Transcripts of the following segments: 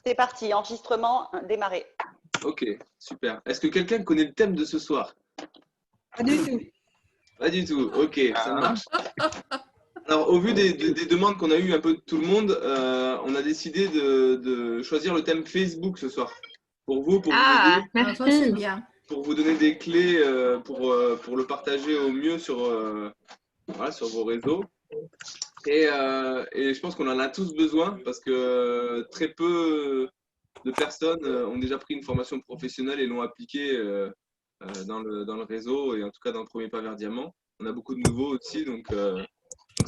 C'est parti, enregistrement démarré. Ok, super. Est-ce que quelqu'un connaît le thème de ce soir? Pas du tout. Pas du tout. Ok, ça marche. Alors, au vu des demandes qu'on a eues un peu de tout le monde, on a décidé de choisir le thème Facebook ce soir. Pour vous, pour vous aider, Alors, ça, c'est bien. pour vous donner des clés pour le partager au mieux sur, voilà, sur vos réseaux. Et je pense qu'on en a tous besoin parce que très peu de personnes ont déjà pris une formation professionnelle et l'ont appliquée dans le réseau et en tout cas dans le premier pas vers Diamant. On a beaucoup de nouveaux aussi, donc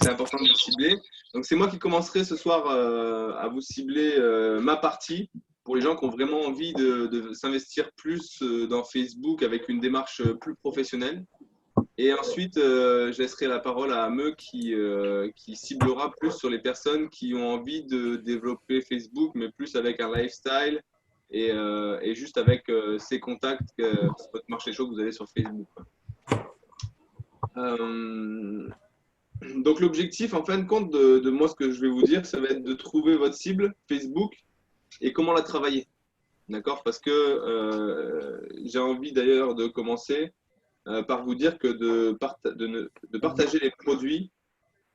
c'est important de cibler. Donc c'est moi qui commencerai ce soir à vous cibler ma partie pour les gens qui ont vraiment envie de s'investir plus dans Facebook avec une démarche plus professionnelle. Et ensuite, je laisserai la parole à Ameux qui ciblera plus sur les personnes qui ont envie de développer Facebook, mais plus avec un lifestyle et juste avec ces contacts, votre marché chaud que vous avez sur Facebook. Donc l'objectif, en fin de compte, de moi, ce que je vais vous dire, ça va être de trouver votre cible Facebook et comment la travailler. D'accord? Parce que j'ai envie d'ailleurs de commencer par vous dire que de partager les produits,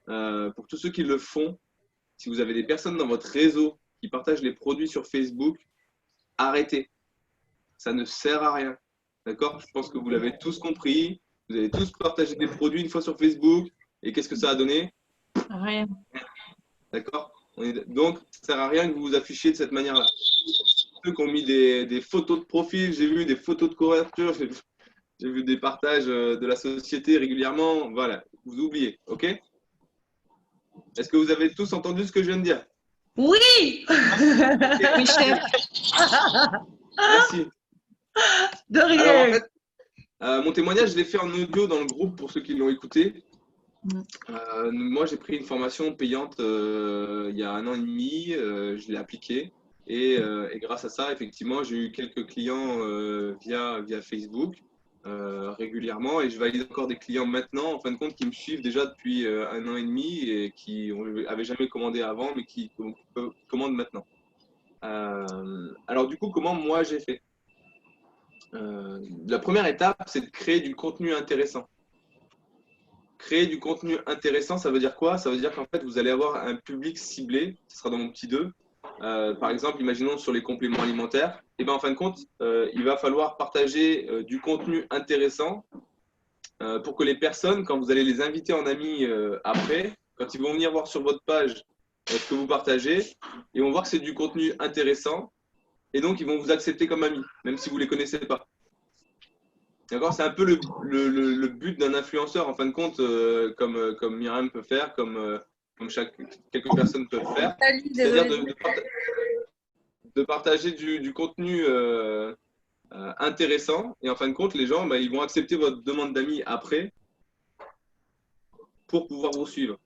pour tous ceux qui le font, si vous avez des personnes dans votre réseau qui partagent les produits sur Facebook, arrêtez. Ça ne sert à rien. D'accord? Je pense que vous l'avez tous compris. Vous avez tous partagé des produits une fois sur Facebook. Et qu'est-ce que ça a donné? Rien. D'accord? Donc, ça ne sert à rien que vous vous affichiez de cette manière-là. Ceux qui ont mis des photos de profil, j'ai vu des photos de couverture, j'ai vu des partages de la société régulièrement. Voilà, vous oubliez, ok? Est-ce que vous avez tous entendu ce que je viens de dire? Oui. Oui, chef. Merci. De rien. Alors, en fait, mon témoignage, je l'ai fait en audio dans le groupe pour ceux qui l'ont écouté. Moi, j'ai pris une formation payante il y a 1 an et demi. Je l'ai appliquée. Et grâce à ça, effectivement, j'ai eu quelques clients via Facebook régulièrement. Et je valide encore des clients maintenant, en fin de compte, qui me suivent déjà depuis 1 an et demi et qui n'avaient jamais commandé avant, mais qui commandent maintenant. Alors, du coup, comment moi j'ai fait? La première étape, c'est de créer du contenu intéressant. Créer du contenu intéressant, ça veut dire quoi? Ça veut dire qu'en fait, vous allez avoir un public ciblé, ce sera dans mon petit 2. Par exemple, imaginons sur les compléments alimentaires. Et ben, en fin de compte, il va falloir partager du contenu intéressant pour que les personnes, quand vous allez les inviter en amis après, quand ils vont venir voir sur votre page ce que vous partagez, ils vont voir que c'est du contenu intéressant et donc ils vont vous accepter comme amis, même si vous ne les connaissez pas. D'accord? C'est un peu le but d'un influenceur, en fin de compte, comme Myriam peut faire, comme quelques personnes peuvent faire. C'est-à-dire de partager du contenu intéressant. Et en fin de compte, les gens, ils vont accepter votre demande d'amis après pour pouvoir vous suivre.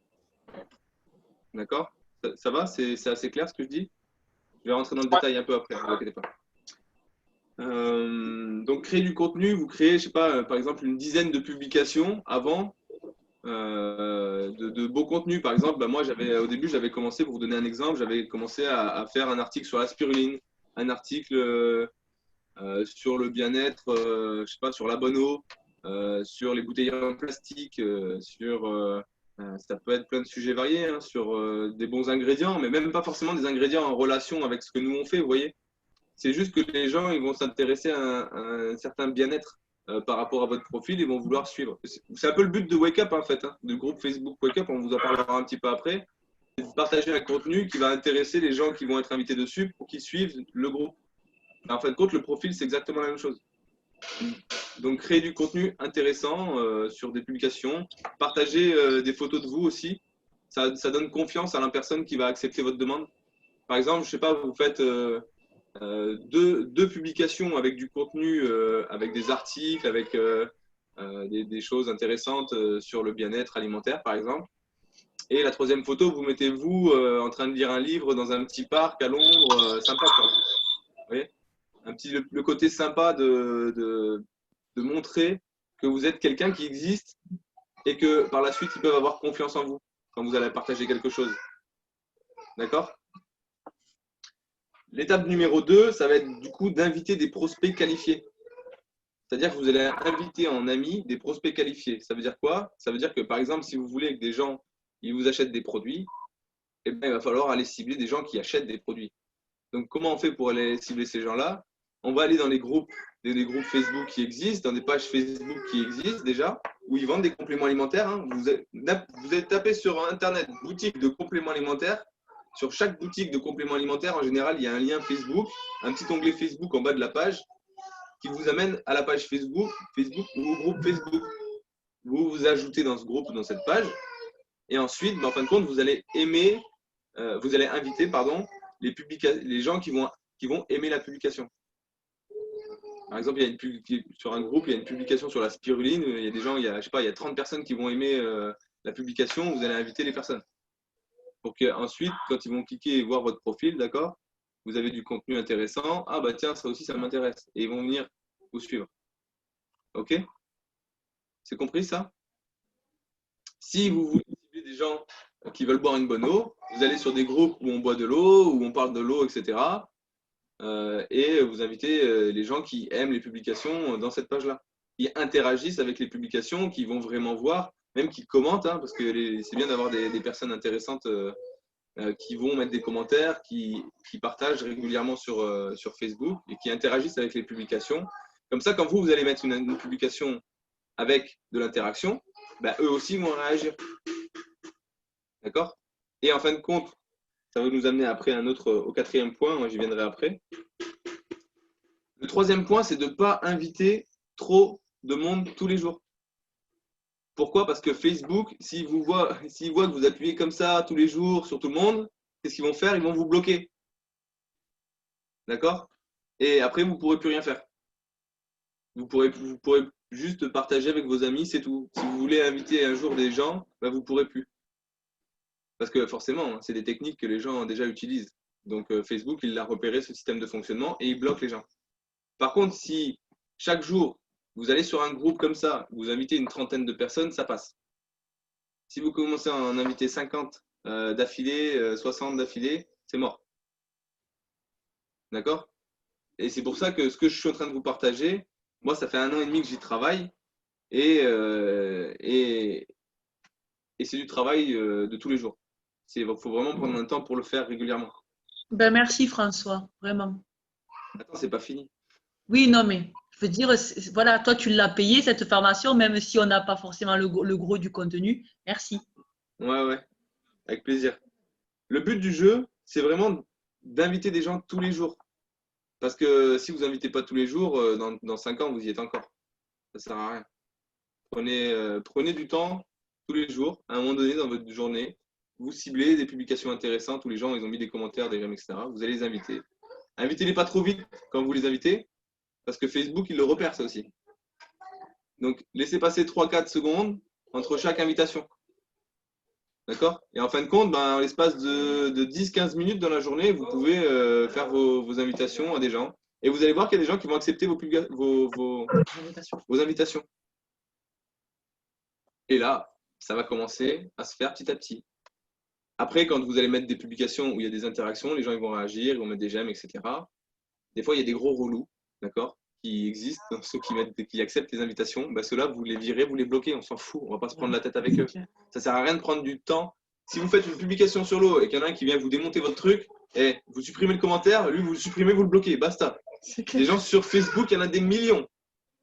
D'accord? Ça va? C'est assez clair ce que je dis? Je vais rentrer dans le détail un peu après, ne vous inquiétez pas. Donc, créer du contenu, vous créez, je sais pas, par exemple, une dizaine de publications avant de beaux contenus. Par exemple, moi, au début, j'avais commencé, pour vous donner un exemple, j'avais commencé à faire un article sur la spiruline, un article sur le bien-être, je sais pas, sur la bonne eau, sur les bouteilles en plastique, ça peut être plein de sujets variés, hein, sur des bons ingrédients, mais même pas forcément des ingrédients en relation avec ce que nous on fait, vous voyez. C'est juste que les gens ils vont s'intéresser à un certain bien-être par rapport à votre profil et vont vouloir suivre. C'est un peu le but de Wake Up en fait, hein, du groupe Facebook Wake Up, on vous en parlera un petit peu après. C'est de partager un contenu qui va intéresser les gens qui vont être invités dessus pour qu'ils suivent le groupe. Et en fin de compte, le profil, c'est exactement la même chose. Donc, créer du contenu intéressant sur des publications, partager des photos de vous aussi. Ça donne confiance à la personne qui va accepter votre demande. Par exemple, je ne sais pas, vous faites deux publications avec du contenu, avec des articles, avec des choses intéressantes sur le bien-être alimentaire, par exemple. Et la troisième photo, vous mettez vous en train de lire un livre dans un petit parc à Londres, sympa quoi. Vous voyez, le côté sympa de montrer que vous êtes quelqu'un qui existe et que par la suite, ils peuvent avoir confiance en vous quand vous allez partager quelque chose. D'accord? L'étape numéro 2, ça va être du coup d'inviter des prospects qualifiés. C'est-à-dire que vous allez inviter en ami des prospects qualifiés. Ça veut dire quoi? Ça veut dire que par exemple, si vous voulez que des gens ils vous achètent des produits, eh bien, il va falloir aller cibler des gens qui achètent des produits. Donc, comment on fait pour aller cibler ces gens-là? On va aller dans les groupes Facebook qui existent, dans des pages Facebook qui existent déjà, où ils vendent des compléments alimentaires. Hein. Vous allez taper sur Internet boutique de compléments alimentaires. Sur chaque boutique de compléments alimentaires, en général, il y a un lien Facebook, un petit onglet Facebook en bas de la page qui vous amène à la page Facebook ou au groupe Facebook. Vous vous ajoutez dans ce groupe ou dans cette page. Et ensuite, en fin de compte, vous allez inviter les gens qui vont aimer la publication. Par exemple, sur un groupe, il y a une publication sur la spiruline. Il y a des gens, il y a 30 personnes qui vont aimer la publication. Vous allez inviter les personnes. Pour qu'ensuite, quand ils vont cliquer et voir votre profil, d'accord, vous avez du contenu intéressant. Ah bah tiens, ça aussi, ça m'intéresse. Et ils vont venir vous suivre. OK? C'est compris ça? Si vous voulez cibler des gens qui veulent boire une bonne eau, vous allez sur des groupes où on boit de l'eau, où on parle de l'eau, etc. Et vous invitez les gens qui aiment les publications dans cette page-là, qui interagissent avec les publications, qui vont vraiment voir, même qui commentent, hein, parce que c'est bien d'avoir des personnes intéressantes qui vont mettre des commentaires, qui partagent régulièrement sur Facebook et qui interagissent avec les publications. Comme ça, quand vous allez mettre une publication avec de l'interaction, eux aussi vont réagir. D'accord? Et en fin de compte, ça va nous amener après au 4e point, moi j'y viendrai après. Le 3e point, c'est de ne pas inviter trop de monde tous les jours. Pourquoi? Parce que Facebook, s'ils voient que vous appuyez comme ça tous les jours sur tout le monde, qu'est-ce qu'ils vont faire? Ils vont vous bloquer. D'accord? Et après, vous ne pourrez plus rien faire. Vous pourrez juste partager avec vos amis, c'est tout. Si vous voulez inviter un jour des gens, vous ne pourrez plus. Parce que forcément, c'est des techniques que les gens déjà utilisent. Donc Facebook, il a repéré ce système de fonctionnement et il bloque les gens. Par contre, si chaque jour, vous allez sur un groupe comme ça, vous invitez une trentaine de personnes, ça passe. Si vous commencez à en inviter 50 d'affilée, 60 d'affilée, c'est mort. D'accord? Et c'est pour ça que ce que je suis en train de vous partager, moi, ça fait 1 an et demi que j'y travaille et c'est du travail de tous les jours. Il faut vraiment prendre un temps pour le faire régulièrement. Ben, merci François, vraiment. Attends, c'est pas fini. Oui, non, mais je veux dire, voilà, toi tu l'as payé cette formation, même si on n'a pas forcément le gros du contenu. Merci. Ouais, avec plaisir. Le but du jeu, c'est vraiment d'inviter des gens tous les jours. Parce que si vous n'invitez pas tous les jours, dans 5 ans, vous y êtes encore. Ça ne sert à rien. Prenez du temps tous les jours, à un moment donné dans votre journée. Vous ciblez des publications intéressantes où les gens ils ont mis des commentaires, des j'aime, etc. Vous allez les inviter. Invitez-les pas trop vite quand vous les invitez, parce que Facebook, il le repère ça aussi. Donc, laissez passer 3-4 secondes entre chaque invitation. D'accord? Et en fin de compte, en l'espace de 10-15 minutes dans la journée, vous pouvez faire vos invitations à des gens. Et vous allez voir qu'il y a des gens qui vont accepter vos invitations. Et là, ça va commencer à se faire petit à petit. Après, quand vous allez mettre des publications où il y a des interactions, les gens ils vont réagir, ils vont mettre des j'aime, etc. Des fois, il y a des gros relous, d'accord, qui existent, ceux qui acceptent les invitations. Ceux-là, vous les virez, vous les bloquez, on s'en fout, on ne va pas se prendre la tête avec eux. Ça ne sert à rien de prendre du temps. Si vous faites une publication sur l'eau et qu'il y en a un qui vient vous démonter votre truc, vous supprimez le commentaire, lui, vous le supprimez, vous le bloquez, basta. Les gens sur Facebook, il y en a des millions.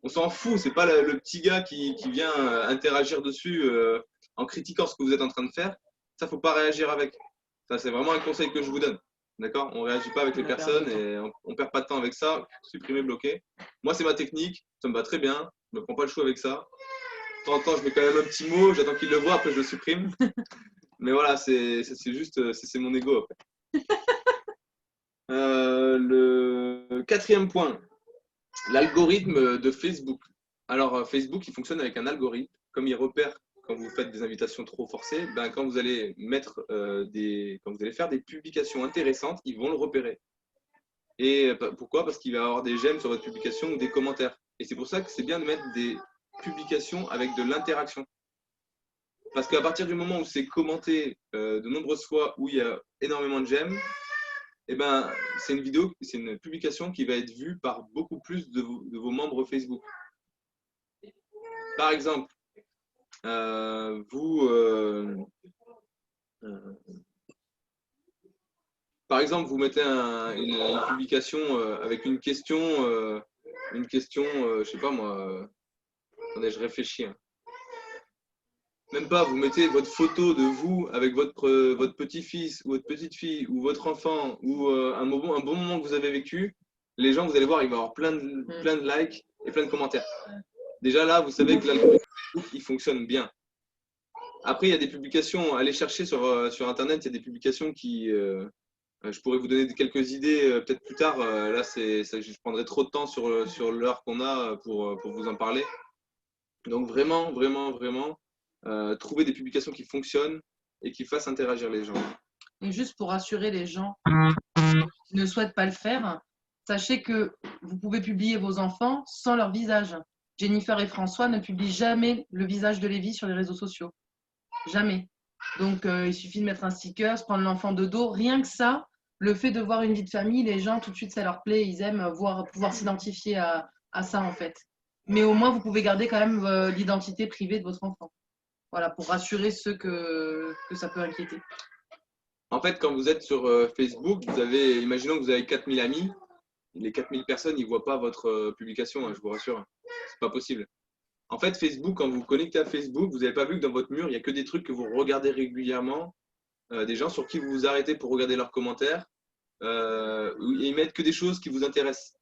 On s'en fout, c'est pas le petit gars qui vient interagir dessus en critiquant ce que vous êtes en train de faire. Ça, faut pas réagir avec. Ça, c'est vraiment un conseil que je vous donne. D'accord? On ne réagit pas avec les personnes et on ne perd pas de temps avec ça. Supprimer, bloquer. Moi, c'est ma technique. Ça me va très bien. Je ne me prends pas le chou avec ça. De temps en temps, je mets quand même un petit mot. J'attends qu'il le voit. Après, je le supprime. Mais voilà, c'est juste, c'est mon ego après. Le 4e point, l'algorithme de Facebook. Alors, Facebook, il fonctionne avec un algorithme. Comme il repère quand vous faites des invitations trop forcées, quand vous allez quand vous allez faire des publications intéressantes, ils vont le repérer. Et pourquoi? Parce qu'il va y avoir des j'aime sur votre publication ou des commentaires. Et c'est pour ça que c'est bien de mettre des publications avec de l'interaction. Parce qu'à partir du moment où c'est commenté de nombreuses fois, où il y a énormément de j'aime, eh ben, c'est une vidéo, c'est une publication qui va être vue par beaucoup plus de vos membres Facebook. Par exemple, vous mettez une publication avec une question, je sais pas moi, attendez, je réfléchis. Hein. Même pas, vous mettez votre photo de vous avec votre petit-fils ou votre petite-fille ou votre enfant ou un bon moment que vous avez vécu. Les gens, vous allez voir, il va y avoir plein de likes et plein de commentaires. Déjà là, vous savez que l'algorithme Facebook, il fonctionne bien. Après, il y a des publications, allez chercher sur Internet, il y a des publications qui, je pourrais vous donner quelques idées peut-être plus tard. Là, je prendrai trop de temps sur l'heure qu'on a pour vous en parler. Donc vraiment, vraiment, vraiment, trouver des publications qui fonctionnent et qui fassent interagir les gens. Et juste pour rassurer les gens qui ne souhaitent pas le faire, sachez que vous pouvez publier vos enfants sans leur visage. Jennifer et François ne publient jamais le visage de Lévi sur les réseaux sociaux. Jamais. Donc, il suffit de mettre un sticker, se prendre l'enfant de dos. Rien que ça, le fait de voir une vie de famille, les gens, tout de suite, ça leur plaît. Ils aiment pouvoir s'identifier à ça, en fait. Mais au moins, vous pouvez garder quand même l'identité privée de votre enfant. Voilà, pour rassurer ceux que ça peut inquiéter. En fait, quand vous êtes sur Facebook, imaginons que vous avez 4000 amis. Les 4000 personnes, ils ne voient pas votre publication, hein, je vous rassure. C'est pas possible. En fait, Facebook, quand vous vous connectez à Facebook, vous n'avez pas vu que dans votre mur, il n'y a que des trucs que vous regardez régulièrement, des gens sur qui vous vous arrêtez pour regarder leurs commentaires, et ils mettent que des choses qui vous intéressent.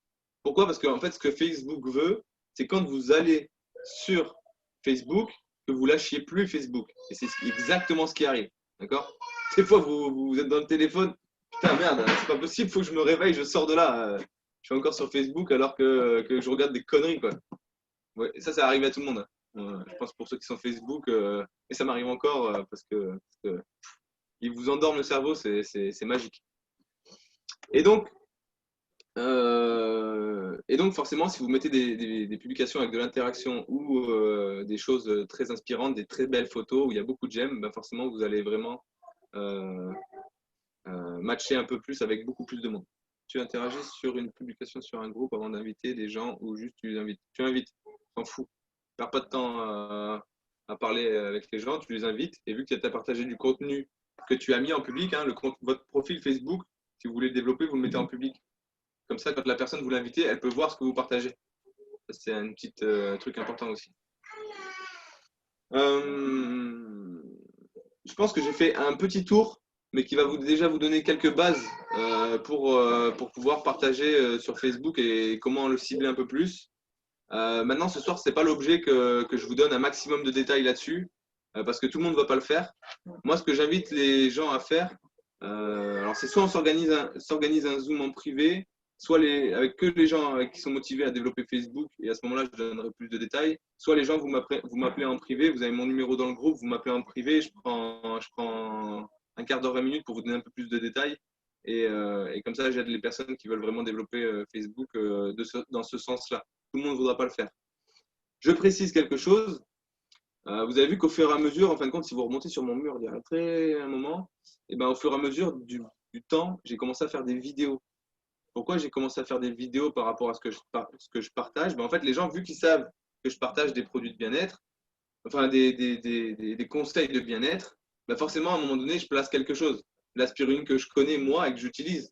Pourquoi? Parce qu'en fait, ce que Facebook veut, c'est quand vous allez sur Facebook, que vous lâchiez plus Facebook. Et c'est exactement ce qui arrive. D'accord? Des fois, vous êtes dans le téléphone, putain, merde, c'est pas possible, il faut que je me réveille, je sors de là. Je suis encore sur Facebook alors que je regarde des conneries, quoi. Ouais, ça arrive à tout le monde. Je pense pour ceux qui sont Facebook, et ça m'arrive encore parce que ils vous endorment le cerveau, c'est magique. Et donc forcément, si vous mettez des publications avec de l'interaction ou des choses très inspirantes, des très belles photos où il y a beaucoup de j'aime, ben forcément vous allez vraiment matcher un peu plus avec beaucoup plus de monde. Tu interagis sur une publication sur un groupe avant d'inviter des gens ou juste tu les invites. Tu invites, t'en fous. Perds pas de temps à parler avec les gens, tu les invites. Et vu que tu as partagé du contenu que tu as mis en public, hein, votre profil Facebook, si vous voulez le développer, vous le mettez en public. Comme ça, quand la personne vous l'invitez, elle peut voir ce que vous partagez. C'est un petit truc important aussi. Je pense que j'ai fait un petit tour, mais qui va déjà vous donner quelques bases pour pouvoir partager sur Facebook et comment le cibler un peu plus. Maintenant, ce soir, ce n'est pas l'objet que je vous donne un maximum de détails là-dessus, parce que tout le monde ne va pas le faire. Moi, ce que j'invite les gens à faire, alors c'est soit on s'organise un Zoom en privé, soit avec que les gens qui sont motivés à développer Facebook, et à ce moment-là, je donnerai plus de détails. Soit les gens, vous m'appelez en privé, vous avez mon numéro dans le groupe, vous m'appelez en privé, je prends un quart d'heure, 20 minutes pour vous donner un peu plus de détails. Et comme ça, j'aide les personnes qui veulent vraiment développer Facebook dans ce sens-là. Tout le monde ne voudra pas le faire. Je précise quelque chose. Vous avez vu qu'au fur et à mesure, en fin de compte, si vous remontez sur mon mur il y a un moment, et ben, au fur et à mesure du temps, j'ai commencé à faire des vidéos. Pourquoi j'ai commencé à faire des vidéos par rapport à ce que je partage? Ben, en fait, les gens, vu qu'ils savent que je partage des produits de bien-être, enfin des conseils de bien-être, ben forcément, à un moment donné, je place quelque chose. L'aspiruline que je connais, moi, et que j'utilise.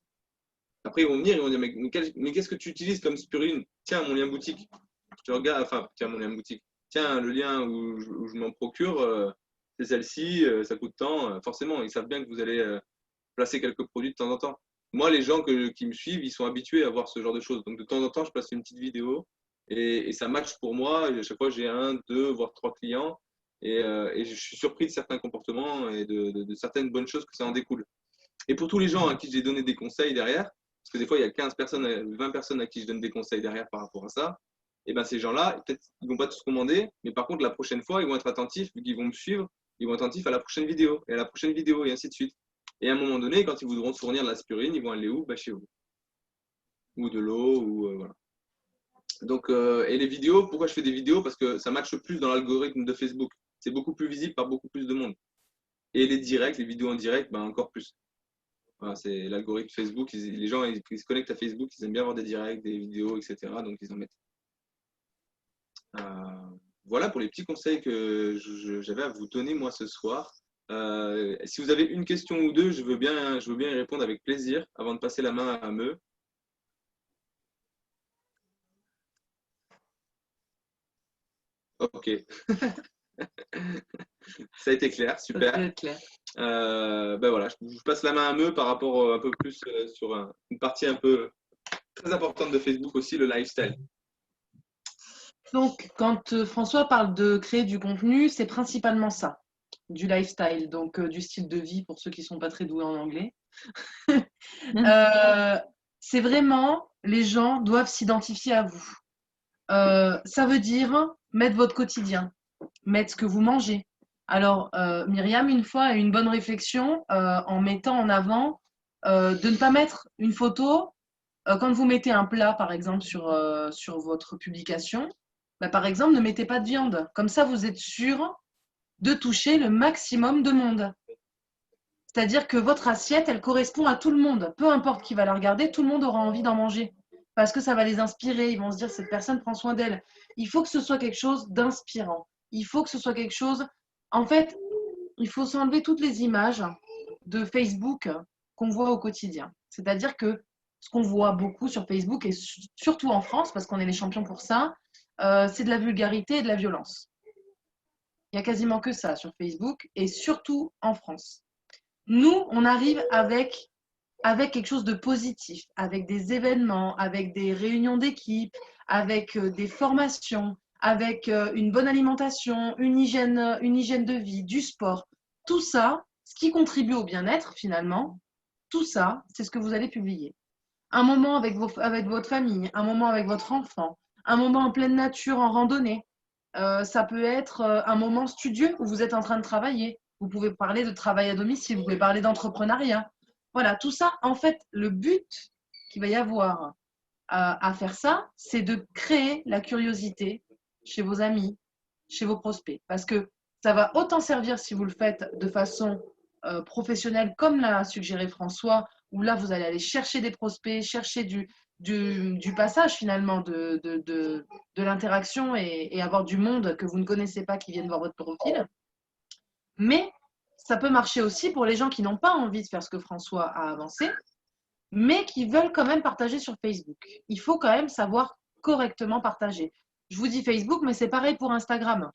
Après, ils vont venir, ils vont dire, mais qu'est-ce que tu utilises comme spiruline? Tiens, mon lien boutique. Je regarde, enfin, tiens, mon lien boutique. Tiens, le lien où je m'en procure, c'est celle-ci, ça coûte tant. Forcément, ils savent bien que vous allez placer quelques produits de temps en temps. Moi, les gens qui me suivent, ils sont habitués à voir ce genre de choses. Donc, de temps en temps, je place une petite vidéo et ça match pour moi. À chaque fois, j'ai 1, 2, voire 3 clients et je suis surpris de certains comportements et de certaines bonnes choses que ça en découle. Et pour tous les gens à qui j'ai donné des conseils derrière, parce que des fois, il y a 15 personnes, 20 personnes à qui je donne des conseils derrière par rapport à ça, et ben ces gens-là, peut-être ils ne vont pas tous commander, mais par contre, la prochaine fois, ils vont être attentifs, vu qu'ils vont me suivre, ils vont être attentifs à la prochaine vidéo, et à la prochaine vidéo, et ainsi de suite. Et à un moment donné, quand ils voudront se fournir de l'aspirine, ils vont aller où? Bah, chez vous. Ou de l'eau, ou voilà. Donc, et les vidéos, pourquoi je fais des vidéos? Parce que ça matche plus dans l'algorithme de Facebook. C'est beaucoup plus visible par beaucoup plus de monde. Et les directs, les vidéos en direct, ben encore plus. Voilà, c'est l'algorithme Facebook. Les gens, ils se connectent à Facebook, ils aiment bien voir des directs, des vidéos, etc. Donc, ils en mettent. Voilà pour les petits conseils que j'avais à vous donner moi ce soir. Si vous avez une question ou deux, je veux bien y répondre avec plaisir avant de passer la main à Meux. Ok. Ça a été clair, super. Ça doit être clair. Ben voilà, je passe la main à Meux par rapport un peu plus sur une partie un peu très importante de Facebook aussi, le lifestyle. Donc, quand François parle de créer du contenu, c'est principalement ça, du lifestyle, donc du style de vie pour ceux qui ne sont pas très doués en anglais. C'est vraiment, les gens doivent s'identifier à vous. Ça veut dire mettre votre quotidien, mettre ce que vous mangez. Alors, Myriam, une fois, a eu une bonne réflexion en mettant en avant de ne pas mettre une photo quand vous mettez un plat, par exemple, sur votre publication. Bah, par exemple, ne mettez pas de viande. Comme ça, vous êtes sûr de toucher le maximum de monde. C'est-à-dire que votre assiette, elle correspond à tout le monde. Peu importe qui va la regarder, tout le monde aura envie d'en manger. Parce que ça va les inspirer. Ils vont se dire, cette personne prend soin d'elle. Il faut que ce soit quelque chose d'inspirant. Il faut que ce soit quelque chose… En fait, il faut s'enlever toutes les images de Facebook qu'on voit au quotidien. C'est-à-dire que ce qu'on voit beaucoup sur Facebook, et surtout en France, parce qu'on est les champions pour ça, c'est de la vulgarité et de la violence. Il n'y a quasiment que ça sur Facebook, et surtout en France. Nous, on arrive avec quelque chose de positif, avec des événements, avec des réunions d'équipe, avec des formations, avec une bonne alimentation, une hygiène de vie, du sport. Tout ça, ce qui contribue au bien-être finalement, tout ça, c'est ce que vous allez publier. Un moment avec votre famille, un moment avec votre enfant, un moment en pleine nature, en randonnée. Ça peut être un moment studieux où vous êtes en train de travailler. Vous pouvez parler de travail à domicile, vous pouvez parler d'entrepreneuriat. Voilà, tout ça, en fait, le but qu'il va y avoir à faire ça, c'est de créer la curiosité chez vos amis, chez vos prospects. Parce que ça va autant servir si vous le faites de façon professionnelle, comme l'a suggéré François, où là, vous allez aller chercher des prospects, chercher du passage finalement de l'interaction et avoir du monde que vous ne connaissez pas qui viennent voir votre profil. Mais ça peut marcher aussi pour les gens qui n'ont pas envie de faire ce que François a avancé, mais qui veulent quand même partager sur Facebook. Il faut quand même savoir correctement partager. Je vous dis Facebook, mais c'est pareil pour Instagram.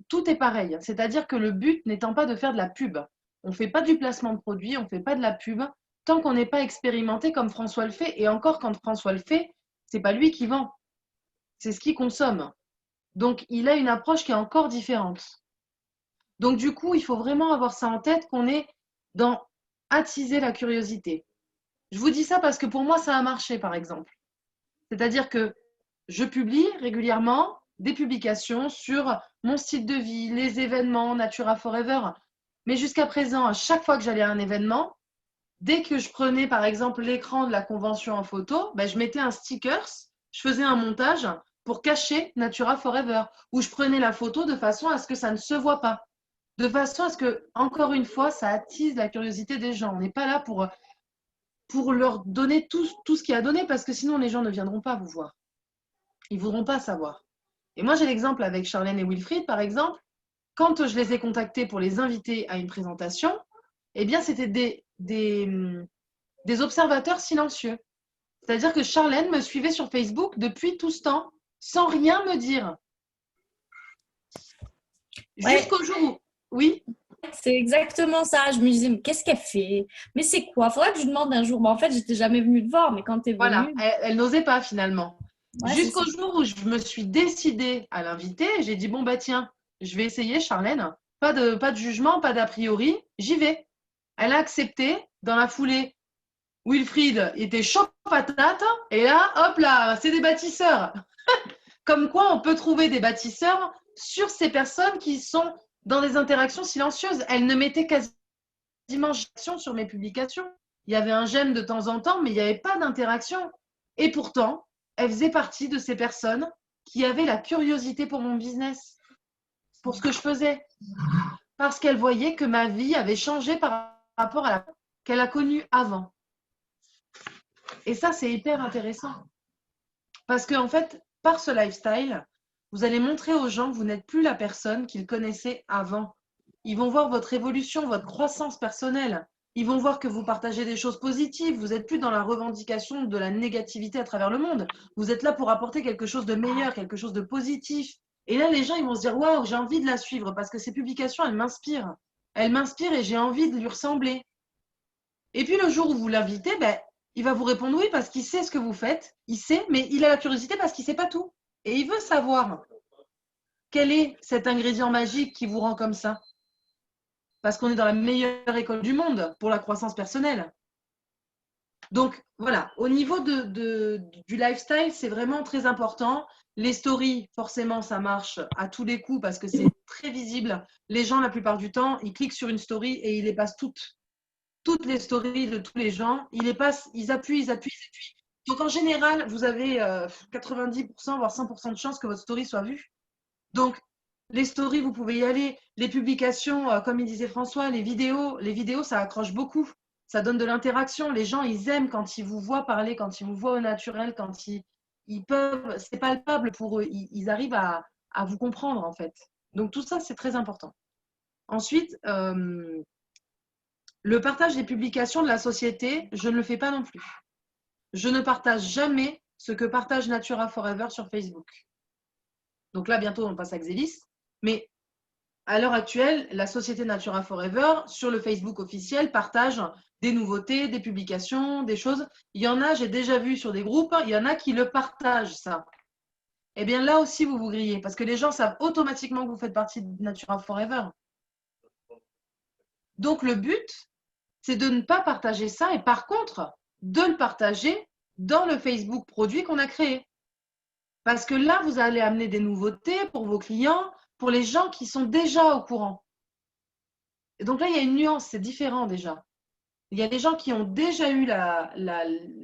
Tout est pareil. C'est-à-dire que le but n'étant pas de faire de la pub. On ne fait pas du placement de produits, on ne fait pas de la pub, tant qu'on n'est pas expérimenté comme François le fait. Et encore, quand François le fait, ce n'est pas lui qui vend. C'est ce qu'il consomme. Donc, il a une approche qui est encore différente. Donc, du coup, il faut vraiment avoir ça en tête, qu'on est dans attiser la curiosité. Je vous dis ça parce que pour moi, ça a marché, par exemple. C'est-à-dire que je publie régulièrement des publications sur mon style de vie, les événements Natura Forever. Mais jusqu'à présent, à chaque fois que j'allais à un événement, dès que je prenais, par exemple, l'écran de la convention en photo, je mettais un sticker, je faisais un montage pour cacher Natura Forever, où je prenais la photo de façon à ce que ça ne se voit pas. De façon à ce que, encore une fois, ça attise la curiosité des gens. On n'est pas là pour leur donner tout ce qu'il y a à donner, parce que sinon les gens ne viendront pas vous voir. Ils ne voudront pas savoir. Et moi, j'ai l'exemple avec Charlène et Wilfried, par exemple. Quand je les ai contactés pour les inviter à une présentation, eh bien, c'était des observateurs silencieux. C'est-à-dire que Charlène me suivait sur Facebook depuis tout ce temps, sans rien me dire. Ouais. Jusqu'au jour où… Oui. C'est exactement ça. Je me disais, mais qu'est-ce qu'elle fait? Mais c'est quoi? Faudrait que je lui demande un jour. Mais en fait, j'étais jamais venue te voir, mais quand tu es venue… Voilà, elle n'osait pas finalement. Ouais, jusqu'au jour où je me suis décidée à l'inviter, j'ai dit, bon, tiens, je vais essayer, Charlène. Pas de jugement, pas d'a priori, j'y vais. Elle a accepté. Dans la foulée, Wilfried était chaud patate. Et là, hop là, c'est des bâtisseurs. Comme quoi, on peut trouver des bâtisseurs sur ces personnes qui sont dans des interactions silencieuses. Elle ne mettait quasiment jamais sur mes publications. Il y avait un j'aime de temps en temps, mais il n'y avait pas d'interaction. Et pourtant, elle faisait partie de ces personnes qui avaient la curiosité pour mon business, pour ce que je faisais. Parce qu'elle voyait que ma vie avait changé par rapport à la… qu'elle a connues avant. Et ça, c'est hyper intéressant. Parce qu'en fait, par ce lifestyle, vous allez montrer aux gens que vous n'êtes plus la personne qu'ils connaissaient avant. Ils vont voir votre évolution, votre croissance personnelle. Ils vont voir que vous partagez des choses positives. Vous n'êtes plus dans la revendication de la négativité à travers le monde. Vous êtes là pour apporter quelque chose de meilleur, quelque chose de positif. Et là, les gens, ils vont se dire, waouh, j'ai envie de la suivre parce que ces publications, elles m'inspirent. Elles m'inspirent et j'ai envie de lui ressembler. Et puis, le jour où vous l'invitez, ben, il va vous répondre oui parce qu'il sait ce que vous faites. Il sait, mais il a la curiosité parce qu'il ne sait pas tout. Et il veut savoir quel est cet ingrédient magique qui vous rend comme ça. Parce qu'on est dans la meilleure école du monde pour la croissance personnelle. Donc, voilà, au niveau du lifestyle, c'est vraiment très important. Les stories, forcément, ça marche à tous les coups parce que c'est très visible. Les gens, la plupart du temps, ils cliquent sur une story et ils les passent toutes les stories de tous les gens. Ils les passent, ils appuient. Donc, en général, vous avez 90%, voire 100% de chances que votre story soit vue. Donc, les stories, vous pouvez y aller. Les publications, comme il disait François, les vidéos, ça accroche beaucoup. Ça donne de l'interaction. Les gens, ils aiment quand ils vous voient parler, quand ils vous voient au naturel, quand ils peuvent, c'est palpable pour eux. Ils arrivent à vous comprendre, en fait. Donc, tout ça, c'est très important. Ensuite, le partage des publications de la société, je ne le fais pas non plus. Je ne partage jamais ce que partage Natura Forever sur Facebook. Donc là, bientôt, on passe à Xélis. Mais à l'heure actuelle, la société Natura Forever, sur le Facebook officiel, partage des nouveautés, des publications, des choses. Il y en a, j'ai déjà vu sur des groupes, il y en a qui le partagent, ça. Eh bien, là aussi, vous vous grillez, parce que les gens savent automatiquement que vous faites partie de Natura Forever. Donc, le but, c'est de ne pas partager ça, et par contre, de le partager dans le Facebook produit qu'on a créé. Parce que là, vous allez amener des nouveautés pour vos clients, pour les gens qui sont déjà au courant. Et donc là, il y a une nuance, c'est différent déjà. Il y a des gens qui ont déjà eu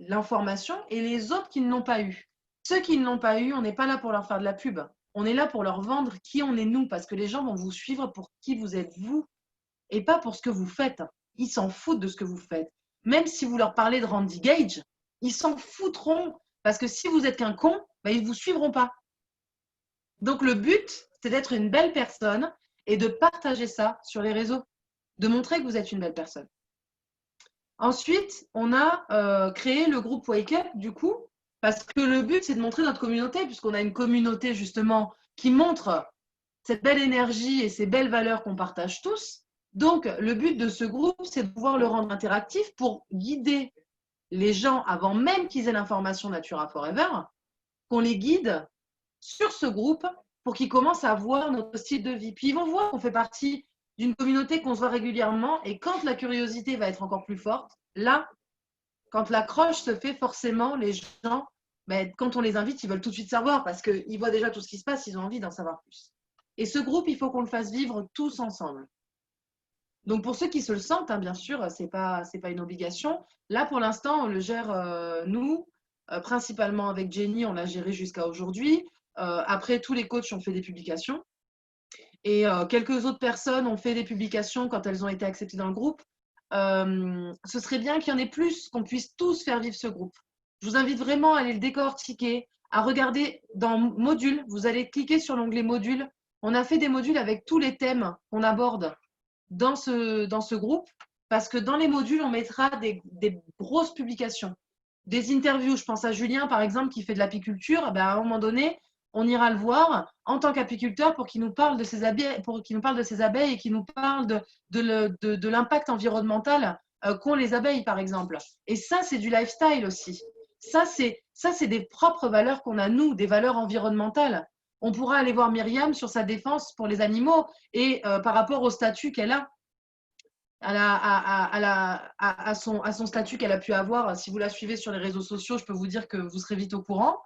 l'information et les autres qui ne l'ont pas eu. Ceux qui ne l'ont pas eu, on n'est pas là pour leur faire de la pub. On est là pour leur vendre qui on est nous, parce que les gens vont vous suivre pour qui vous êtes vous et pas pour ce que vous faites. Ils s'en foutent de ce que vous faites. Même si vous leur parlez de Randy Gage, ils s'en foutront. Parce que si vous êtes qu'un con, ben, ils ne vous suivront pas. Donc, le but, c'est d'être une belle personne et de partager ça sur les réseaux, de montrer que vous êtes une belle personne. Ensuite, on a créé le groupe Wake Up, du coup, parce que le but, c'est de montrer notre communauté, puisqu'on a une communauté, justement, qui montre cette belle énergie et ces belles valeurs qu'on partage tous. Donc, le but de ce groupe, c'est de pouvoir le rendre interactif pour guider les gens, avant même qu'ils aient l'information Natura Forever, qu'on les guide sur ce groupe pour qu'ils commencent à voir notre style de vie. Puis ils vont voir qu'on fait partie d'une communauté qu'on se voit régulièrement et quand la curiosité va être encore plus forte, là, quand l'accroche se fait, forcément, les gens, ben, quand on les invite, ils veulent tout de suite savoir parce qu'ils voient déjà tout ce qui se passe, ils ont envie d'en savoir plus. Et ce groupe, il faut qu'on le fasse vivre tous ensemble. Donc, pour ceux qui se le sentent, hein, bien sûr, ce n'est pas une obligation. Là, pour l'instant, on le gère, nous, principalement avec Jenny, on l'a géré jusqu'à aujourd'hui. Après, tous les coachs ont fait des publications. Et quelques autres personnes ont fait des publications quand elles ont été acceptées dans le groupe. Ce serait bien qu'il y en ait plus, qu'on puisse tous faire vivre ce groupe. Je vous invite vraiment à aller le décortiquer, à regarder dans modules. Vous allez cliquer sur l'onglet modules. On a fait des modules avec tous les thèmes qu'on aborde dans ce groupe, parce que dans les modules, on mettra des grosses publications, des interviews. Je pense à Julien, par exemple, qui fait de l'apiculture. Ben, à un moment donné, on ira le voir en tant qu'apiculteur pour qu'il nous parle de ses abeilles, et qu'il nous parle de l'impact environnemental qu'ont les abeilles, par exemple. Et ça, c'est du lifestyle aussi. Ça, c'est des propres valeurs qu'on a, nous, des valeurs environnementales. On pourra aller voir Myriam sur sa défense pour les animaux et par rapport au statut qu'elle a, à son statut qu'elle a pu avoir. Si vous la suivez sur les réseaux sociaux, je peux vous dire que vous serez vite au courant.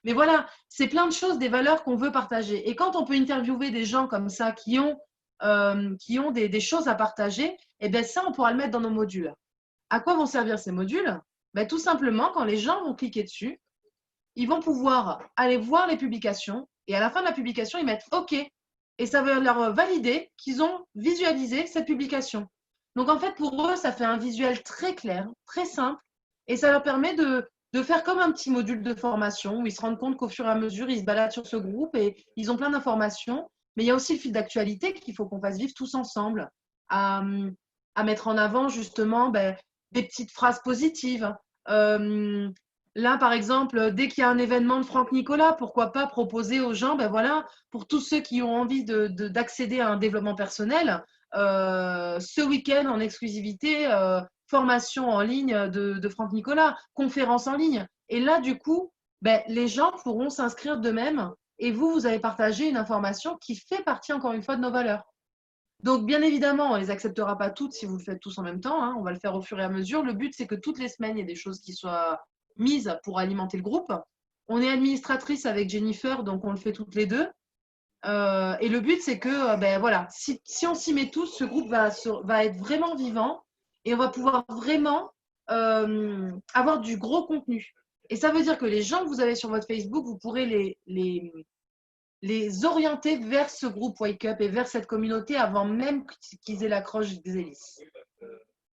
Mais voilà, c'est plein de choses, des valeurs qu'on veut partager. Et quand on peut interviewer des gens comme ça qui ont des choses à partager, eh bien ça, on pourra le mettre dans nos modules. À quoi vont servir ces modules? Ben, tout simplement, quand les gens vont cliquer dessus, ils vont pouvoir aller voir les publications et à la fin de la publication, ils mettent OK. Et ça va leur valider qu'ils ont visualisé cette publication. Donc, en fait, pour eux, ça fait un visuel très clair, très simple, et ça leur permet de faire comme un petit module de formation où ils se rendent compte qu'au fur et à mesure, ils se baladent sur ce groupe et ils ont plein d'informations. Mais il y a aussi le fil d'actualité qu'il faut qu'on fasse vivre tous ensemble, à, à mettre en avant justement des petites phrases positives. Là, par exemple, dès qu'il y a un événement de Franck Nicolas, pourquoi pas proposer aux gens, voilà, pour tous ceux qui ont envie d'accéder à un développement personnel, ce week-end en exclusivité, formation en ligne de Franck Nicolas, conférence en ligne. Et là, du coup, les gens pourront s'inscrire d'eux-mêmes et vous avez partagé une information qui fait partie, encore une fois, de nos valeurs. Donc, bien évidemment, on ne les acceptera pas toutes si vous le faites tous en même temps. Hein. On va le faire au fur et à mesure. Le but, c'est que toutes les semaines, il y ait des choses qui soient mises pour alimenter le groupe. On est administratrice avec Jennifer, donc on le fait toutes les deux. Et le but, c'est que voilà, si on s'y met tous, ce groupe va être vraiment vivant et on va pouvoir vraiment avoir du gros contenu. Et ça veut dire que les gens que vous avez sur votre Facebook, vous pourrez les orienter vers ce groupe Wake Up et vers cette communauté avant même qu'ils aient l'accroche des hélices.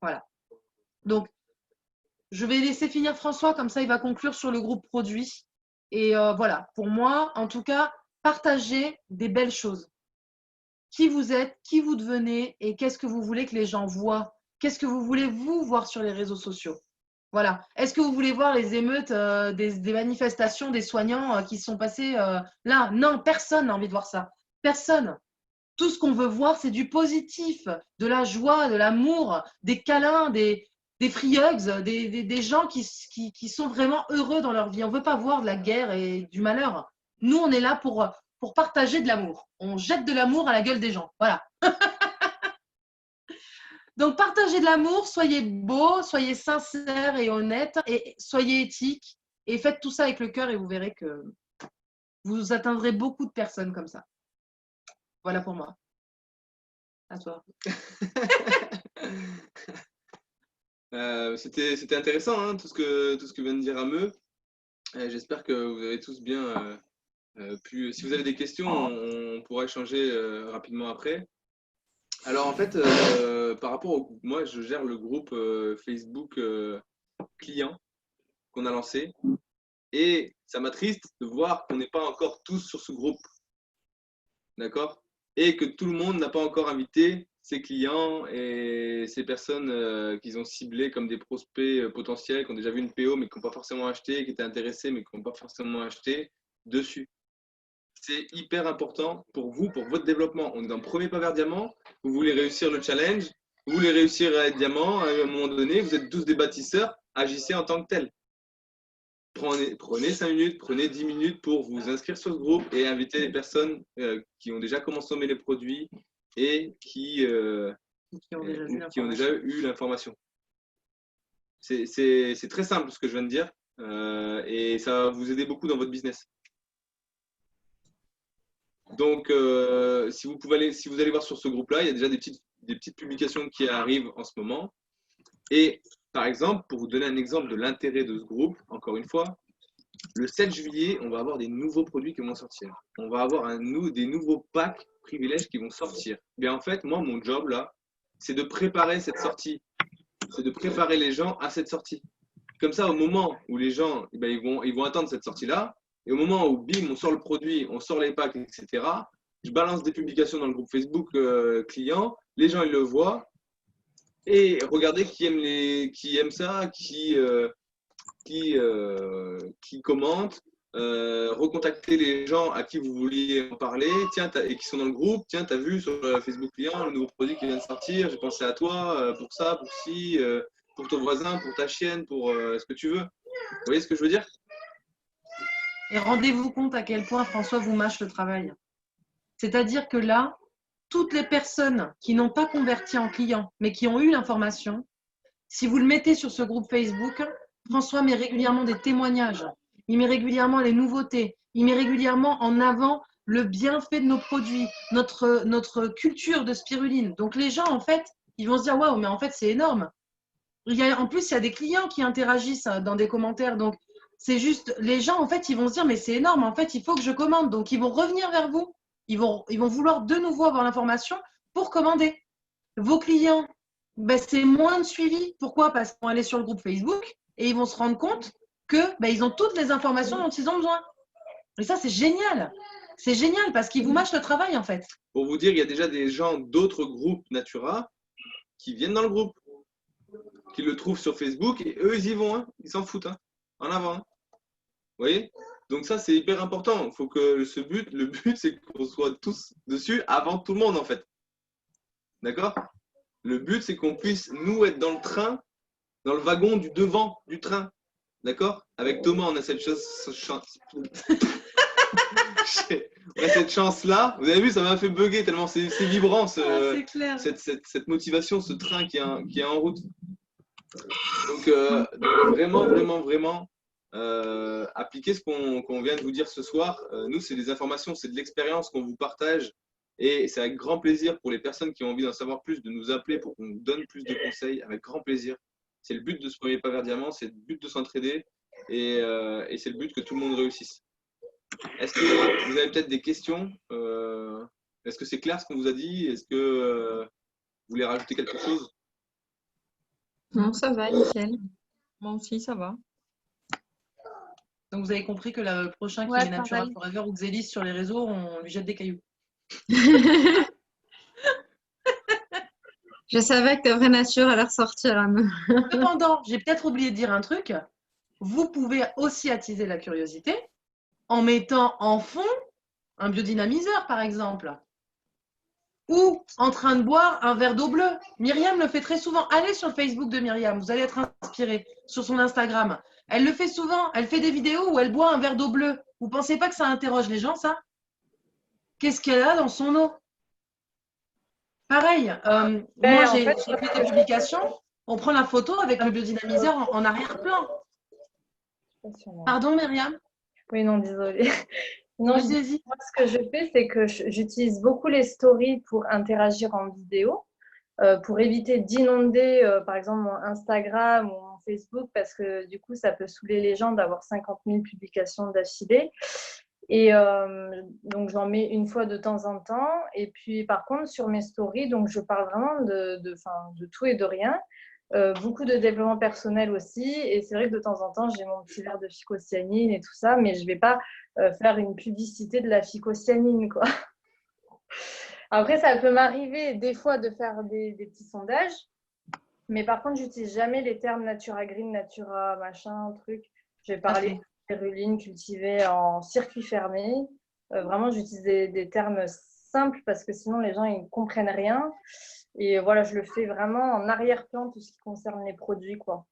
Voilà. Donc, je vais laisser finir François, comme ça il va conclure sur le groupe produit. Et voilà, pour moi, en tout cas, partagez des belles choses. Qui vous êtes, qui vous devenez et qu'est-ce que vous voulez que les gens voient? Qu'est-ce que vous voulez vous voir sur les réseaux sociaux? Voilà. Est-ce que vous voulez voir les émeutes, des manifestations des soignants qui sont passés là? Non, personne n'a envie de voir ça. Personne. Tout ce qu'on veut voir, c'est du positif, de la joie, de l'amour, des câlins, des free hugs, des gens qui sont vraiment heureux dans leur vie. On ne veut pas voir de la guerre et du malheur. Nous, on est là pour partager de l'amour. On jette de l'amour à la gueule des gens. Voilà. Donc, partagez de l'amour, soyez beau, soyez sincère et honnête, et soyez éthique, et faites tout ça avec le cœur, et vous verrez que vous atteindrez beaucoup de personnes comme ça. Voilà pour moi. À toi. C'était intéressant, hein, tout ce que vient de dire Ameux. J'espère que vous avez tous bien pu. Si vous avez des questions, on pourra échanger rapidement après. Alors en fait, par rapport au groupe, moi je gère le groupe Facebook client qu'on a lancé et ça m'attriste de voir qu'on n'est pas encore tous sur ce groupe, d'accord? Et que tout le monde n'a pas encore invité ses clients et ces personnes qu'ils ont ciblées comme des prospects potentiels, qui ont déjà vu une PO mais qui n'ont pas forcément acheté, qui étaient intéressés mais qui n'ont pas forcément acheté dessus. C'est hyper important pour vous, pour votre développement. On est dans le premier pas vers diamant. Vous voulez réussir le challenge, vous voulez réussir à être diamant à un moment donné. Vous êtes tous des bâtisseurs, agissez en tant que tel. Prenez 5 minutes, prenez 10 minutes pour vous inscrire sur ce groupe et inviter les personnes qui ont déjà consommé les produits et qui ont déjà eu l'information. C'est très simple ce que je viens de dire et ça va vous aider beaucoup dans votre business. Donc, si vous allez voir sur ce groupe-là, il y a déjà des petites publications qui arrivent en ce moment. Et par exemple, pour vous donner un exemple de l'intérêt de ce groupe, encore une fois, le 7 juillet, on va avoir des nouveaux produits qui vont sortir. On va avoir des nouveaux packs privilèges qui vont sortir. Bien en fait, moi, mon job là, c'est de préparer cette sortie. C'est de préparer les gens à cette sortie. Comme ça, au moment où les gens ils vont attendre cette sortie-là, et au moment où, bim, on sort le produit, on sort les packs, etc., je balance des publications dans le groupe Facebook client, les gens, ils le voient, et regardez qui aime ça, qui commente, recontactez les gens à qui vous vouliez en parler, tiens, et qui sont dans le groupe, tiens, tu as vu sur Facebook client le nouveau produit qui vient de sortir, j'ai pensé à toi pour ça, pour ci, pour ton voisin, pour ta chienne, pour ce que tu veux. Vous voyez ce que je veux dire? Et rendez-vous compte à quel point François vous mâche le travail. C'est-à-dire que là, toutes les personnes qui n'ont pas converti en clients, mais qui ont eu l'information, si vous le mettez sur ce groupe Facebook, François met régulièrement des témoignages, il met régulièrement les nouveautés, il met régulièrement en avant le bienfait de nos produits, notre culture de spiruline. Donc les gens, en fait, ils vont se dire « Waouh, mais en fait, c'est énorme ». En plus, il y a des clients qui interagissent dans des commentaires, donc c'est juste, les gens, en fait, ils vont se dire, mais c'est énorme, en fait, il faut que je commande. Donc, ils vont revenir vers vous. Ils vont vouloir de nouveau avoir l'information pour commander. Vos clients, ben, c'est moins de suivi. Pourquoi? Parce qu'ils vont aller sur le groupe Facebook et ils vont se rendre compte que ben, ils ont toutes les informations dont ils ont besoin. Et ça, c'est génial. C'est génial parce qu'ils vous mâchent le travail, en fait. Pour vous dire, il y a déjà des gens d'autres groupes Natura qui viennent dans le groupe, qui le trouvent sur Facebook et eux, ils y vont. Hein. Ils s'en foutent. Hein. En avant. Hein. Vous voyez? Donc ça, c'est hyper important. Il faut que le but, c'est qu'on soit tous dessus avant tout le monde, en fait. D'accord? Le but, c'est qu'on puisse, nous, être dans le train, dans le wagon du devant du train. D'accord? Avec Thomas, on a cette chance. On a cette chance-là. Vous avez vu, ça m'a fait bugger tellement c'est vibrant, c'est clair. cette motivation, ce train qui est en route. Donc, vraiment, appliquez ce qu'on vient de vous dire ce soir. Nous, c'est des informations, c'est de l'expérience qu'on vous partage. Et c'est avec grand plaisir pour les personnes qui ont envie d'en savoir plus, de nous appeler pour qu'on nous donne plus de conseils, avec grand plaisir. C'est le but de ce premier pas vers diamant, c'est le but de s'entraider et c'est le but que tout le monde réussisse. Est-ce que vous avez peut-être des questions? Est-ce que c'est clair ce qu'on vous a dit? Est-ce que vous voulez rajouter quelque chose? Non, ça va, nickel. Moi aussi, ça va. Donc, vous avez compris que le prochain qui Ouais, est Natura pareil. Forever ou Xélis sur les réseaux, on lui jette des cailloux. Je savais que ta vraie nature allait ressortir, Anne. Cependant, j'ai peut-être oublié de dire un truc. Vous pouvez aussi attiser la curiosité en mettant en fond un biodynamiseur, par exemple. Ou en train de boire un verre d'eau bleue. Myriam le fait très souvent. Allez sur le Facebook de Myriam, vous allez être inspiré sur son Instagram. Elle le fait souvent. Elle fait des vidéos où elle boit un verre d'eau bleue. Vous ne pensez pas que ça interroge les gens, ça? Qu'est-ce qu'elle a dans son eau? Pareil, moi j'ai fait des publications, on prend la photo avec le biodynamiseur en arrière-plan. Pardon Myriam? Oui, non, désolée. Non, Vas-y, vas-y. moi, ce que je fais, c'est que j'utilise beaucoup les stories pour interagir en vidéo, pour éviter d'inonder, par exemple, mon Instagram ou mon Facebook, parce que du coup, ça peut saouler les gens d'avoir 50 000 publications d'affilée. Et donc, j'en mets une fois de temps en temps. Et puis, par contre, sur mes stories, donc, je parle vraiment de tout et de rien. Beaucoup de développement personnel aussi. Et c'est vrai que de temps en temps, j'ai mon petit verre de phycocyanine et tout ça, mais je ne vais pas faire une publicité de la phycocyanine, quoi. Après, ça peut m'arriver des fois de faire des petits sondages. Mais par contre, j'utilise jamais les termes Natura Green, Natura machin, truc. Je vais parler de spiruline cultivée en circuit fermé. Vraiment, j'utilise des termes simples parce que sinon, les gens ils comprennent rien. Et voilà, je le fais vraiment en arrière-plan, tout ce qui concerne les produits, quoi.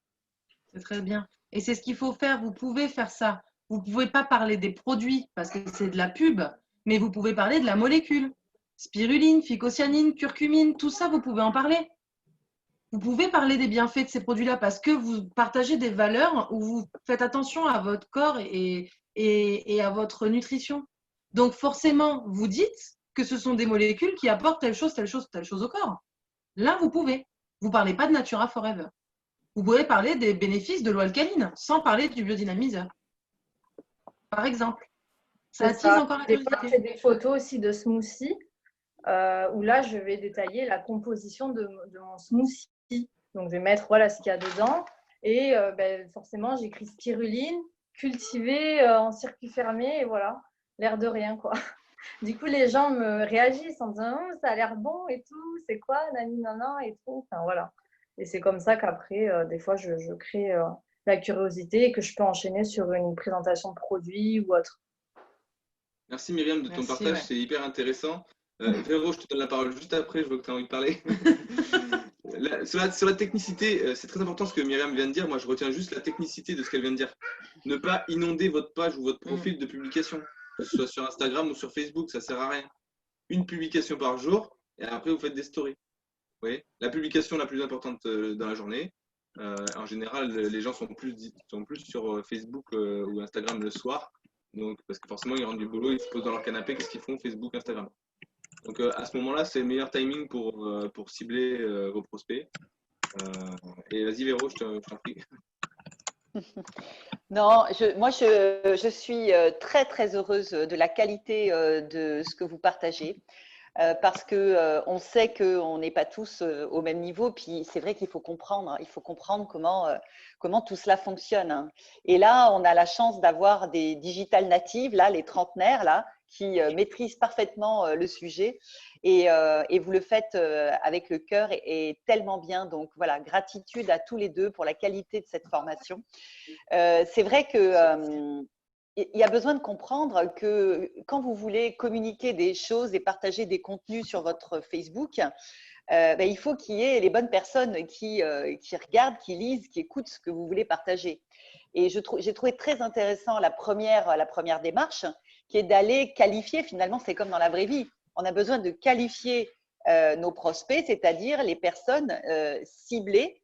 C'est très bien. Et c'est ce qu'il faut faire. Vous pouvez faire ça. Vous ne pouvez pas parler des produits parce que c'est de la pub, mais vous pouvez parler de la molécule. Spiruline, phycocyanine, curcumine, tout ça, vous pouvez en parler. Vous pouvez parler des bienfaits de ces produits-là parce que vous partagez des valeurs où vous faites attention à votre corps et à votre nutrition. Donc forcément, vous dites que ce sont des molécules qui apportent telle chose, telle chose, telle chose au corps. Là, vous pouvez. Vous ne parlez pas de Natura Forever. Vous pouvez parler des bénéfices de l'eau alcaline sans parler du biodynamiseur. Par exemple. Ça attise encore la Des fois, curiosité. je fais des photos aussi de smoothies où là, je vais détailler la composition de mon smoothie. Donc, je vais mettre voilà, ce qu'il y a dedans. Et forcément, j'écris spiruline, cultivée en circuit fermé. Et voilà, l'air de rien, quoi. Du coup, les gens me réagissent en disant « ça a l'air bon et tout, c'est quoi, nani, nanan et tout. » Enfin, voilà. Et c'est comme ça qu'après, des fois, je crée la curiosité et que je peux enchaîner sur une présentation de produit ou autre. Merci Myriam de ton partage, ouais. c'est hyper intéressant. Véro, je te donne la parole juste après, je vois que tu as envie de parler. Sur la technicité, c'est très important ce que Myriam vient de dire. Moi, je retiens juste la technicité de ce qu'elle vient de dire. Ne pas inonder votre page ou votre profil de publication, que ce soit sur Instagram ou sur Facebook, ça ne sert à rien. Une publication par jour et après, vous faites des stories. Vous voyez, la publication la plus importante dans la journée. En général, les gens sont plus sur Facebook ou Instagram le soir. Donc, parce que forcément, ils rentrent du boulot, ils se posent dans leur canapé, qu'est-ce qu'ils font? Facebook, Instagram. Donc, à ce moment-là, c'est le meilleur timing pour cibler vos prospects. Et vas-y, Véro, je t'en prie. Non, moi, je suis très, très heureuse de la qualité de ce que vous partagez. parce que on sait qu'on n'est pas tous au même niveau. Puis c'est vrai qu'il faut comprendre, comment tout cela fonctionne, hein. Et là, on a la chance d'avoir des digital natives, là, les trentenaires, là, qui maîtrisent parfaitement le sujet. Et vous le faites avec le cœur et tellement bien. Donc voilà, gratitude à tous les deux pour la qualité de cette formation. C'est vrai que il y a besoin de comprendre que quand vous voulez communiquer des choses et partager des contenus sur votre Facebook, il faut qu'il y ait les bonnes personnes qui regardent, qui lisent, qui écoutent ce que vous voulez partager. Et j'ai trouvé très intéressant la première démarche, qui est d'aller qualifier. Finalement, c'est comme dans la vraie vie. On a besoin de qualifier nos prospects, c'est-à-dire les personnes ciblées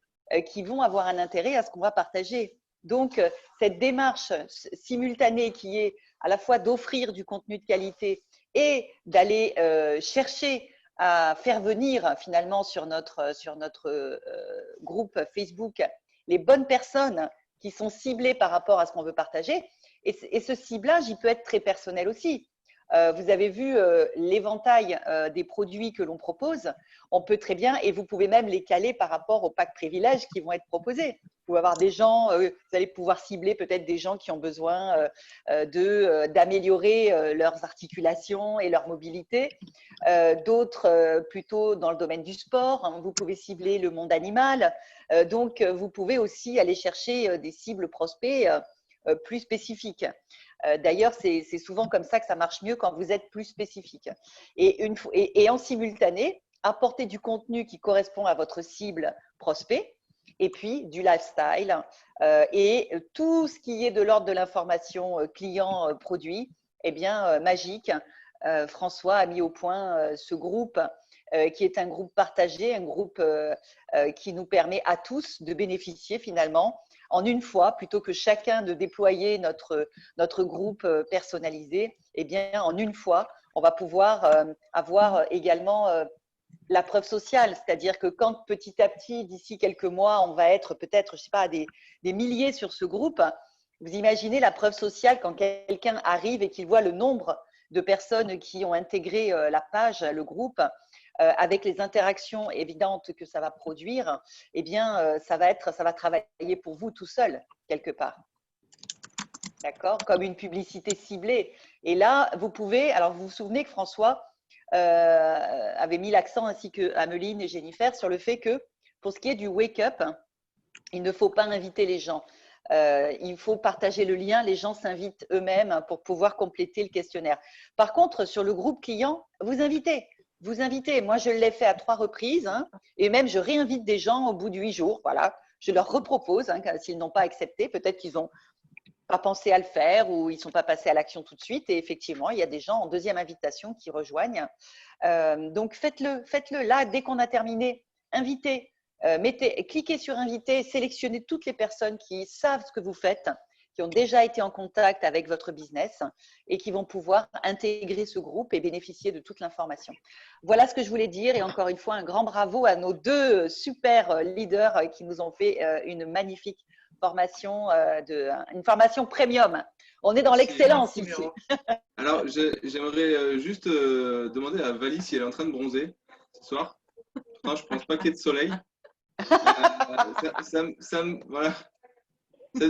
qui vont avoir un intérêt à ce qu'on va partager. Donc, cette démarche simultanée qui est à la fois d'offrir du contenu de qualité et d'aller chercher à faire venir finalement sur notre groupe Facebook les bonnes personnes qui sont ciblées par rapport à ce qu'on veut partager. Et ce ciblage, il peut être très personnel aussi. Vous avez vu l'éventail des produits que l'on propose. On peut très bien, et vous pouvez même les caler par rapport aux packs privilèges qui vont être proposés. Vous pouvez avoir des gens, vous allez pouvoir cibler peut-être des gens qui ont besoin d'améliorer leurs articulations et leur mobilité. D'autres plutôt dans le domaine du sport. Vous pouvez cibler le monde animal. Donc, vous pouvez aussi aller chercher des cibles prospects plus spécifiques. D'ailleurs, c'est souvent comme ça que ça marche mieux quand vous êtes plus spécifique. Et en simultané, apporter du contenu qui correspond à votre cible prospect et puis du lifestyle et tout ce qui est de l'ordre de l'information client-produit, eh bien, magique. François a mis au point ce groupe qui est un groupe partagé, un groupe qui nous permet à tous de bénéficier finalement en une fois, plutôt que chacun de déployer notre groupe personnalisé, eh bien, en une fois, on va pouvoir avoir également la preuve sociale, c'est-à-dire que quand petit à petit, d'ici quelques mois, on va être peut-être, je sais pas, des milliers sur ce groupe, vous imaginez la preuve sociale quand quelqu'un arrive et qu'il voit le nombre de personnes qui ont intégré la page, le groupe, avec les interactions évidentes que ça va produire, eh bien, ça va travailler pour vous tout seul, quelque part. D'accord? Comme une publicité ciblée. Et là, vous pouvez… Alors, vous vous souvenez que François avait mis l'accent, ainsi que Ameline et Jennifer, sur le fait que, pour ce qui est du wake-up, il ne faut pas inviter les gens. Il faut partager le lien. Les gens s'invitent eux-mêmes pour pouvoir compléter le questionnaire. Par contre, sur le groupe client, vous invitez. Vous invitez. Moi, je l'ai fait à 3 reprises, hein, et même je réinvite des gens au bout de 8 jours. Voilà, je leur repropose, hein, s'ils n'ont pas accepté, peut-être qu'ils n'ont pas pensé à le faire ou ils ne sont pas passés à l'action tout de suite. Et effectivement, il y a des gens en deuxième invitation qui rejoignent. Donc, faites-le là, dès qu'on a terminé. Invitez, cliquez sur inviter, sélectionnez toutes les personnes qui savent ce que vous faites, qui ont déjà été en contact avec votre business et qui vont pouvoir intégrer ce groupe et bénéficier de toute l'information. Voilà ce que je voulais dire. Et encore une fois, un grand bravo à nos 2 super leaders qui nous ont fait une magnifique formation, une formation premium. On est dans l'excellence ici. Alors, j'aimerais juste demander à Vali si elle est en train de bronzer ce soir. Non, je ne pense pas qu'il y ait de soleil. Voilà.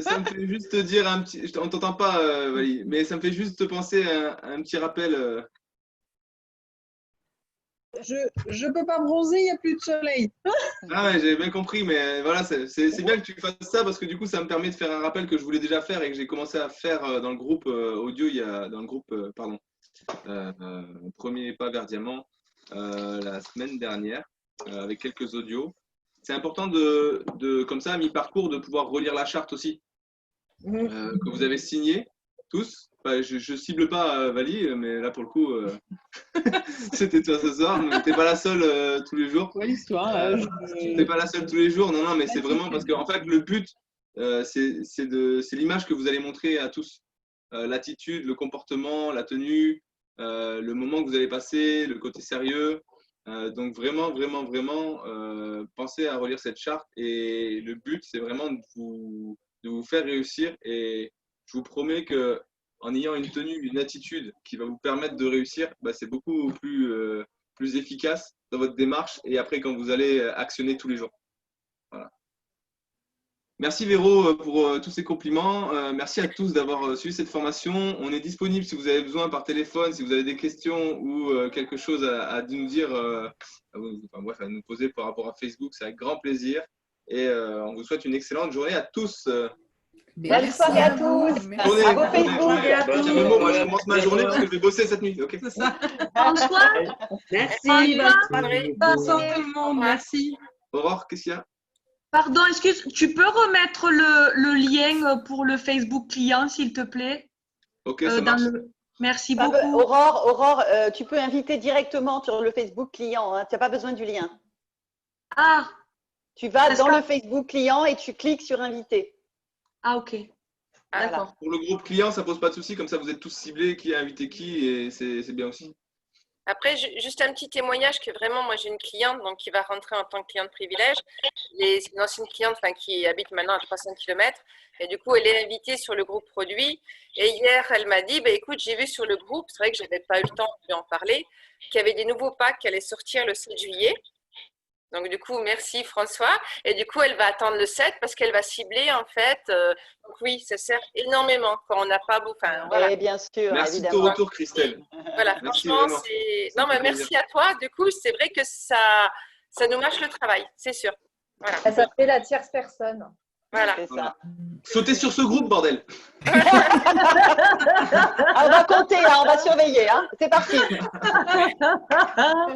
Ça me fait juste te dire un petit… On ne t'entend pas, Vali, mais ça me fait juste te penser à un petit rappel. Je peux pas bronzer, il n'y a plus de soleil. Ah ouais, j'avais bien compris, mais voilà, c'est bien que tu fasses ça parce que du coup, ça me permet de faire un rappel que je voulais déjà faire et que j'ai commencé à faire dans le groupe audio, dans le groupe, Premier pas vers Diamant, la semaine dernière, avec quelques audios. C'est important comme ça, à mi-parcours, de pouvoir relire la charte aussi, que vous avez signée tous. Enfin, je ne cible pas Vali, mais là, pour le coup, c'était toi ce soir. Mais tu n'es pas la seule tous les jours. Ouais, l'histoire. Tu n'es pas la seule tous les jours. Non, mais c'est vraiment parce qu'en fait, le but, c'est l'image que vous allez montrer à tous. L'attitude, le comportement, la tenue, le moment que vous allez passer, le côté sérieux. Donc vraiment, pensez à relire cette charte et le but, c'est vraiment de vous faire réussir et je vous promets qu'en ayant une tenue, une attitude qui va vous permettre de réussir, c'est beaucoup plus plus efficace dans votre démarche et après quand vous allez actionner tous les jours. Voilà. Merci Véro pour tous ces compliments. Merci à tous d'avoir suivi cette formation. On est disponible si vous avez besoin par téléphone, si vous avez des questions ou quelque chose à nous dire, bref, à nous poser par rapport à Facebook, c'est avec grand plaisir. Et on vous souhaite une excellente journée à tous. Bonne soirée à tous. Journée, À vos Facebook. moi, je commence ma journée parce que je vais bosser cette nuit. Okay. C'est ça. François, Merci. Bonne soirée. Bonne soirée tout le monde. Merci. Au revoir, qu'est-ce qu'il y a? pardon, excuse, tu peux remettre le lien pour le Facebook client, s'il te plaît? Ok, ça marche. Merci beaucoup. Aurore, tu peux inviter directement sur le Facebook client. Hein. Tu n'as pas besoin du lien. Ah, Tu vas dans le Facebook client et tu cliques sur inviter. ah ok. D'accord. Pour le groupe client, ça pose pas de souci. Comme ça, vous êtes tous ciblés qui a invité qui et c'est bien aussi. Après, juste un petit témoignage que vraiment, moi, j'ai une cliente donc, qui va rentrer en tant que cliente privilège. C'est une ancienne cliente qui habite maintenant à 300 km. Et du coup, elle est invitée sur le groupe produit. Et hier, elle m'a dit, écoute, j'ai vu sur le groupe, c'est vrai que je n'avais pas eu le temps de lui en parler, qu'il y avait des nouveaux packs qui allaient sortir le 7 juillet. Donc, du coup, merci François. Et du coup, elle va attendre le 7 parce qu'elle va cibler, en fait. Donc, oui, ça sert énormément quand on n'a pas beaucoup. Voilà. Et bien sûr, merci évidemment. de ton retour, Christelle. Voilà, merci franchement, non, mais merci à toi. Du coup, c'est vrai que ça nous mâche le travail, c'est sûr. Voilà. Ça fait la tierce personne. Voilà. Ça. Sautez sur ce groupe, bordel. On va compter, hein, on va surveiller. Hein. C'est parti.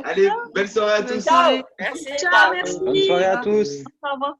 Allez, belle soirée à tous. Ciao. Merci. Ciao, merci. Bonne soirée à tous. Au revoir.